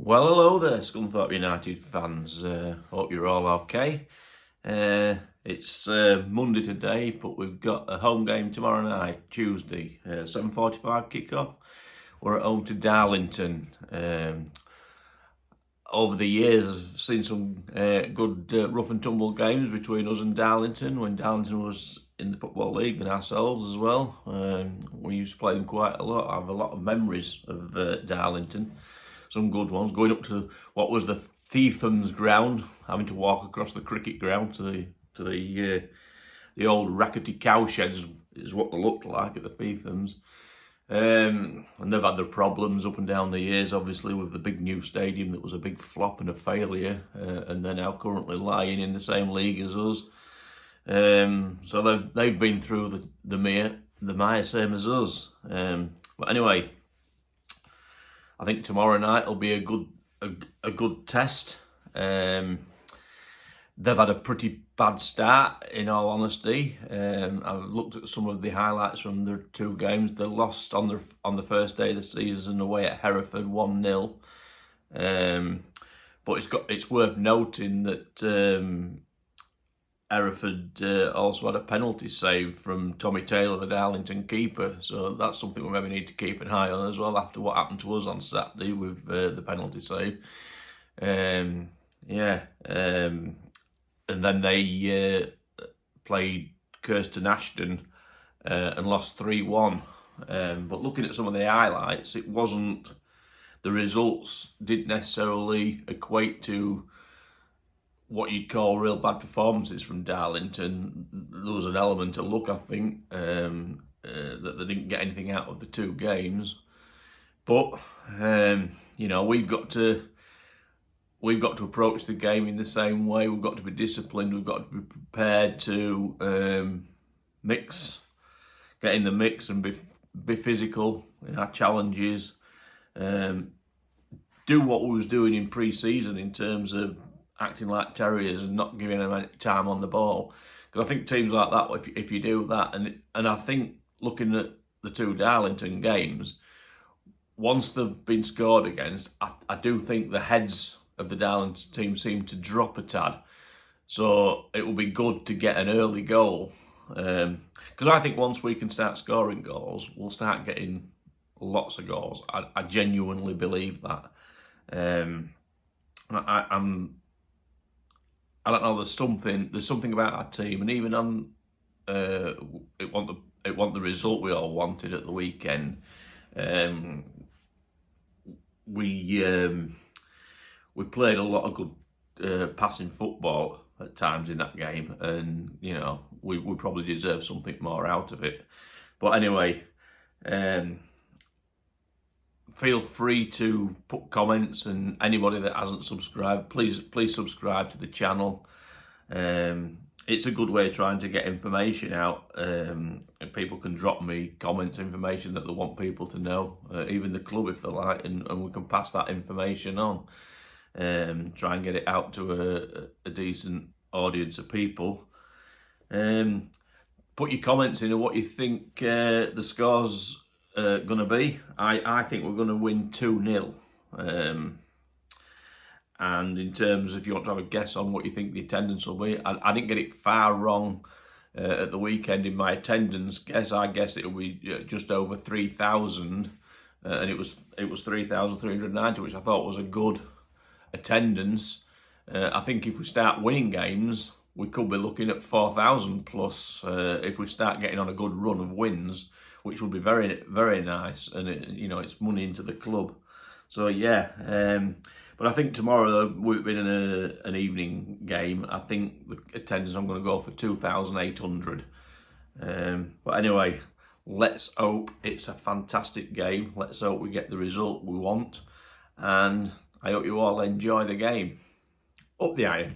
Well, hello there, Scunthorpe United fans. Hope you're all okay. It's Monday today, but we've got a home game tomorrow night, Tuesday, 7:45 kick-off. We're at home to Darlington. Over the years, I've seen some good rough and tumble games between us and Darlington, when Darlington was in the Football League, and ourselves as well. We used to play them quite a lot. I have a lot of memories of Darlington. Some good ones, going up to what was the Thiefham's ground, having to walk across the cricket ground to the old rackety cowsheds is what they looked like at the Thiefham's. And they've had their problems up and down the years, obviously, with the big new stadium that was a big flop and a failure, and they're now currently lying in the same league as us. So they've been through the mire, same as us. But anyway, I think tomorrow night will be a good test. They've had a pretty bad start, in all honesty. I've looked at some of the highlights from their two games. They lost on the first day of the season away at Hereford 1-0. But it's worth noting that Hereford also had a penalty saved from Tommy Taylor, the Darlington keeper. So that's something we maybe need to keep an eye on as well, after what happened to us on Saturday with the penalty save. And then they played Kirsten Ashton and lost 3-1. But looking at some of the highlights, the results didn't necessarily equate to what you'd call real bad performances from Darlington. There was an element of luck, I think, that they didn't get anything out of the two games. But we've got to approach the game in the same way. We've got to be disciplined. We've got to be prepared to get in the mix and be physical in our challenges. Do what we was doing in pre-season in terms of acting like terriers and not giving them any time on the ball. Because I think teams like that, if you do that, and I think looking at the two Darlington games, once they've been scored against, I do think the heads of the Darlington team seem to drop a tad. So it will be good to get an early goal. Because I think once we can start scoring goals, we'll start getting lots of goals. I genuinely believe that. I don't know. There's something about our team, and even it want the result we all wanted at the weekend. We played a lot of good passing football at times in that game, and we probably deserve something more out of it. But anyway, feel free to put comments, and anybody that hasn't subscribed, please subscribe to the channel. It's a good way of trying to get information out. And people can drop me comments, information that they want people to know, even the club if they like, and we can pass that information on. Try and get it out to a decent audience of people. Put your comments in of what you think the score's going to be. I think we're going to win 2-0. And in terms, if you want to have a guess on what you think the attendance will be, I didn't get it far wrong at the weekend in my attendance guess. I guess it will be just over 3,000, and it was 3,390, which I thought was a good attendance. I think if we start winning games, we could be looking at 4,000 plus if we start getting on a good run of wins, which would be very, very nice, and it's money into the club. So yeah, but I think tomorrow, with it being an evening game, I think the attendance, I'm going to go for 2,800. But anyway, let's hope it's a fantastic game. Let's hope we get the result we want, and I hope you all enjoy the game. Up the iron.